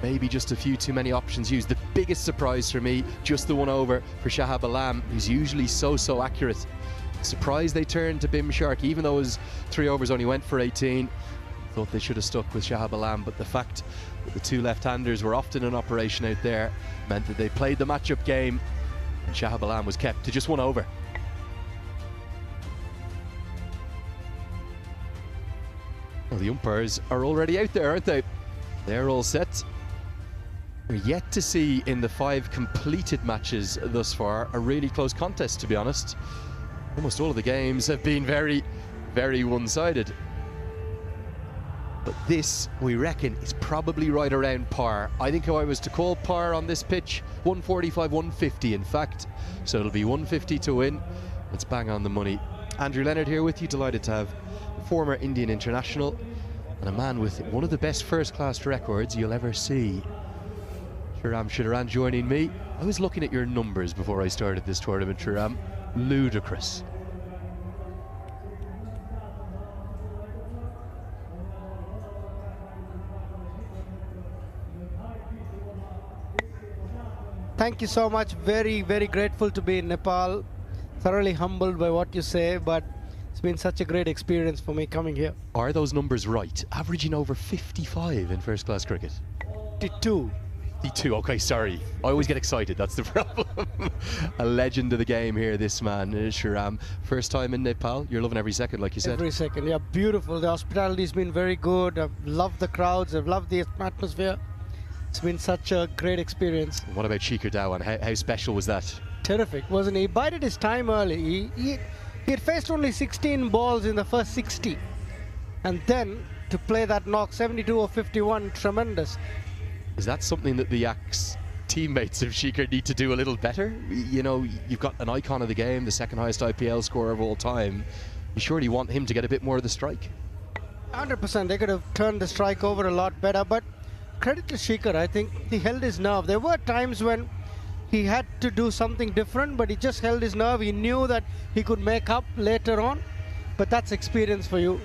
Maybe just a few too many options used. The biggest surprise for me, just the one over for Shahab Alam, who's usually so accurate. Surprised they turned to Bim Shark, even though his 3 overs only went for 18. Thought they should have stuck with Shahab Alam, but the fact that the 2 left-handers were often in operation out there meant that they played the matchup game, and Shahab Alam was kept to just 1 over. Well, the umpires are already out there, aren't they? They're all set. We're yet to see in the 5 completed matches thus far a really close contest, to be honest. Almost all of the games have been very one-sided. But this, we reckon, is probably right around par. I think if I was to call par on this pitch, 145, 150 in fact. So it'll be 150 to win. Let's bang on the money. Andrew Leonard here with you, delighted to have a former Indian international and a man with one of the best first-class records you'll ever see. Shahram Shidharan joining me. I was looking at your numbers before I started this tournament, Shahram. Ludicrous. Thank you so much. Very grateful to be in Nepal. Thoroughly humbled by what you say, but it's been such a great experience for me coming here. Are those numbers right? Averaging over 55 in first-class cricket? 52. 52, okay, sorry. I always get excited, that's the problem. A legend of the game here, this man, Shahram. First time in Nepal, you're loving every second, like you said. Every second, yeah, beautiful. The hospitality's been very good. I've loved the crowds, I've loved the atmosphere. It's been such a great experience. What about Shikhar Dhawan? How special was that? Terrific, wasn't he? He bided his time early. He had faced only 16 balls in the first 60. And then to play that knock, 72 or 51, tremendous. Is that something that the Axe teammates of Shikhar need to do a little better? You know, you've got an icon of the game, the 2nd highest IPL scorer of all time. You surely want him to get a bit more of the strike. 100%. They could have turned the strike over a lot better, but credit to Shikhar, I think he held his nerve. There were times when he had to do something different, but he just held his nerve. He knew that he could make up later on, but that's experience for you.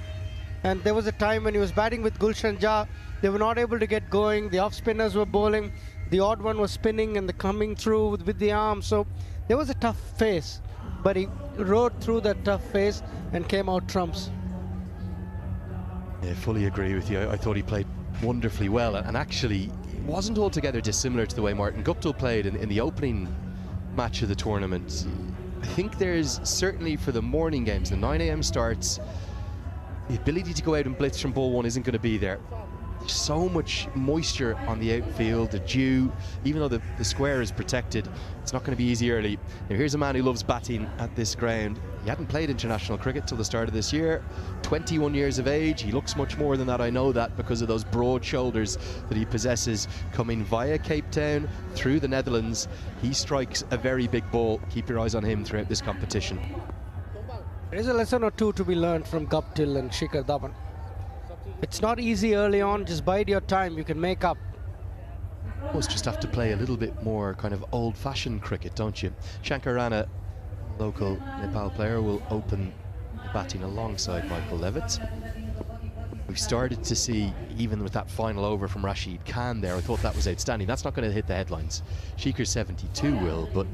And there was a time when he was batting with Gulshan Jah. They were not able to get going. The off-spinners were bowling. The odd one was spinning and coming through with the arm. So there was a tough phase, but he rode through that tough phase and came out trumps. Yeah, fully agree with you. I thought he played wonderfully well, and actually it wasn't altogether dissimilar to the way Martin Guptill played in the opening match of the tournament. I think there's certainly for the morning games, the 9 AM starts, the ability to go out and blitz from ball one isn't going to be there. There's so much moisture on the outfield, the dew, even though the square is protected, it's not going to be easy early. Now here's a man who loves batting at this ground. He hadn't played international cricket till the start of this year, 21 years of age. He looks much more than that, I know that, because of those broad shoulders that he possesses. Coming via Cape Town, through the Netherlands, he strikes a very big ball. Keep your eyes on him throughout this competition. There is a lesson or two to be learned from Guptill and Shikhar Dhawan. It's not easy early on, just bide your time, you can make up. Almost just have to play a little bit more kind of old-fashioned cricket, don't you? Shankar Rana, local Nepal player, will open the batting alongside Michael Levitt. We've started to see, even with that final over from Rashid Khan there, I thought that was outstanding. That's not going to hit the headlines. Shikhar 72 will, but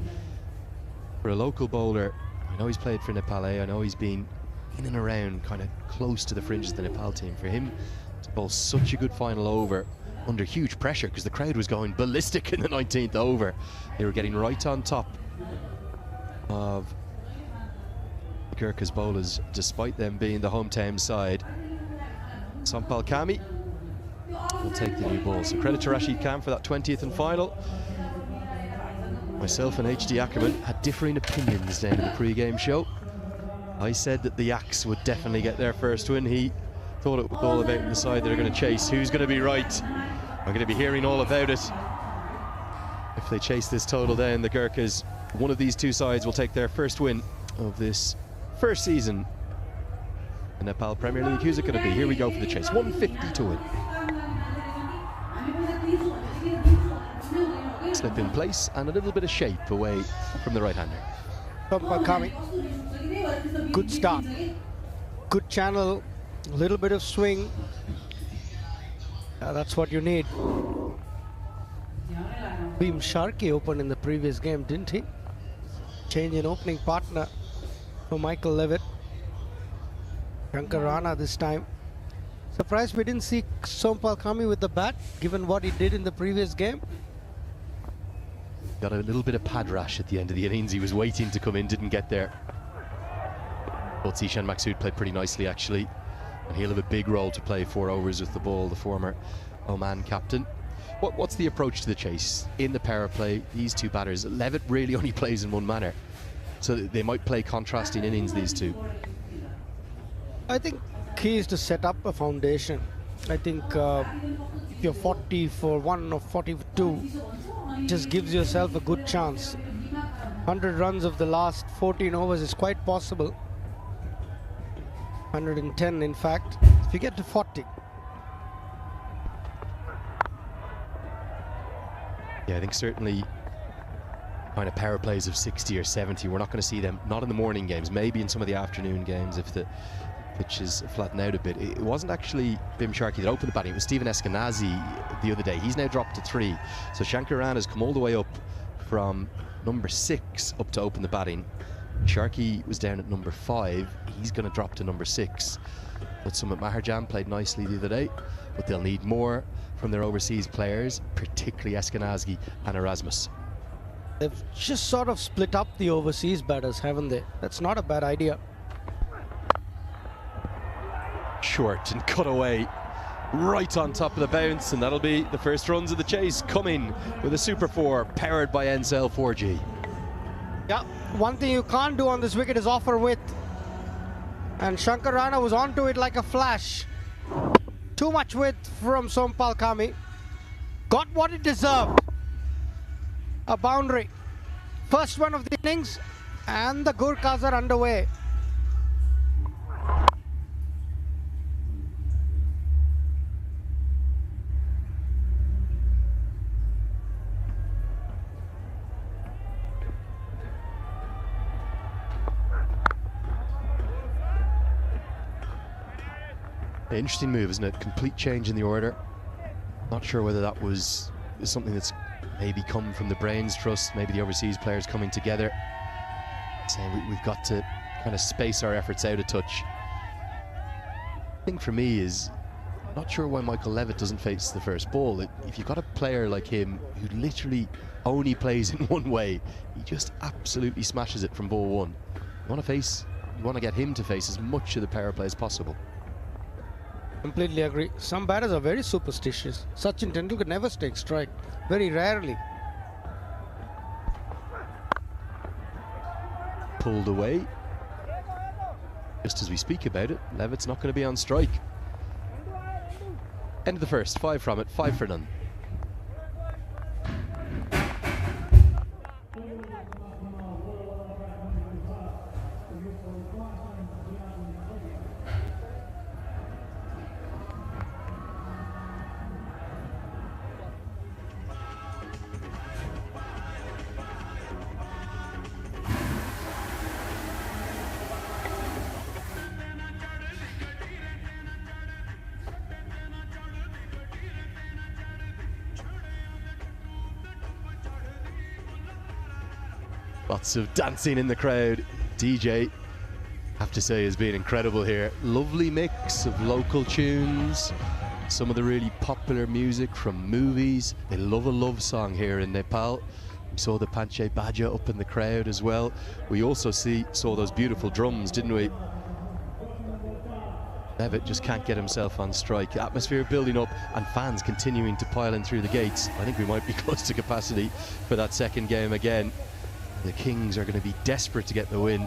for a local bowler, I know he's played for Nepal A, I know he's been in and around kind of close to the fringes of the Nepal team. For him to bowl such a good final over under huge pressure, because the crowd was going ballistic in the 19th over. They were getting right on top of Gurkha's bowlers, despite them being the hometown side. Sompal Kami will take the new ball. So credit to Rashid Khan for that 20th and final. Myself and HD Ackerman had differing opinions down in the pre-game show. I said that the Yaks would definitely get their first win. He thought it was all about the side that are going to chase. Who's going to be right? I'm going to be hearing all about it. If they chase this total down, the Gurkhas, one of these two sides will take their first win of this first season. The Nepal Premier League. Who's it going to be? Here we go for the chase. 150 to win. Slip in place and a little bit of shape away from the right-hander. Kami. Good start, good channel, a little bit of swing. That's what you need. Beam Sharkey opened in the previous game, didn't he? Change in opening partner for Michael Levitt. Shankar Rana this time. Surprised we didn't see Sompal Kami with the bat, given what he did in the previous game. Got a little bit of pad rash at the end of the innings. He was waiting to come in, didn't get there. But Zishan Maksud played pretty nicely, actually, and he'll have a big role to play 4 overs with the ball, the former Oman captain. What's the approach to the chase in the power play? These two batters, Levitt really only plays in one manner, so they might play contrasting innings, these two. I think key is to set up a foundation. I think if you're 40 for 1 or 40 for 2, just gives yourself a good chance. 100 runs of the last 14 overs is quite possible. 110 in fact, if you get to 40. Yeah, I think certainly kind of power plays of 60 or 70, we're not going to see them, not in the morning games, maybe in some of the afternoon games if the pitches flatten out a bit. It wasn't actually Bim Sharkey that opened the batting, it was Stephen Eskenazi the other day. He's now dropped to 3, so Shankar Rana has come all the way up from number 6 up to open the batting. Sharkey was down at number 5, he's going to drop to number 6. But Sumit Maharjan played nicely the other day, but they'll need more from their overseas players, particularly Eskenazi and Erasmus. They've just sort of split up the overseas batters, haven't they? That's not a bad idea. Short and cut away right on top of the bounce, and that'll be the first runs of the chase, coming with a Super 4 powered by Ncell 4G. Yeah, one thing you can't do on this wicket is offer width, and Shankar Rana was onto it like a flash. Too much width from Sompal Kami. Got what it deserved. A boundary. First one of the innings, and the Gurkhas are underway. Interesting move, isn't it? Complete change in the order. Not sure whether that was something that's maybe come from the Brains Trust, maybe the overseas players coming together, saying we've got to kind of space our efforts out a touch. The thing for me is, I'm not sure why Michael Levitt doesn't face the first ball. If you've got a player like him who literally only plays in one way, he just absolutely smashes it from ball 1. You want to get him to face as much of the power play as possible. Completely agree. Some batters are very superstitious. Sachin Tendulkar never takes strike. Very rarely. Pulled away. Just as we speak about it, Levitt's not going to be on strike. End of the first, 5 from it, 5 for none. Lots of dancing in the crowd. DJ, have to say, has been incredible here. Lovely mix of local tunes, some of the really popular music from movies. They love a love song here in Nepal. We saw the Panche Baja up in the crowd as well. We also saw those beautiful drums, didn't we? Levitt just can't get himself on strike. Atmosphere building up and fans continuing to pile in through the gates. I think we might be close to capacity for that second game again. The Kings are going to be desperate to get the win.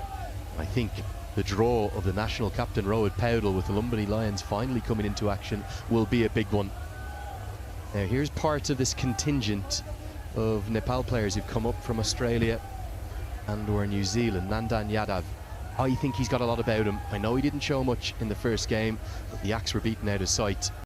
I think the draw of the national captain Rohit Powdell with the Lumbini Lions finally coming into action will be a big one. Now here's part of this contingent of Nepal players who've come up from Australia and/or New Zealand. Nandan Yadav, I think he's got a lot about him. I know he didn't show much in the first game, but the Axe were beaten out of sight.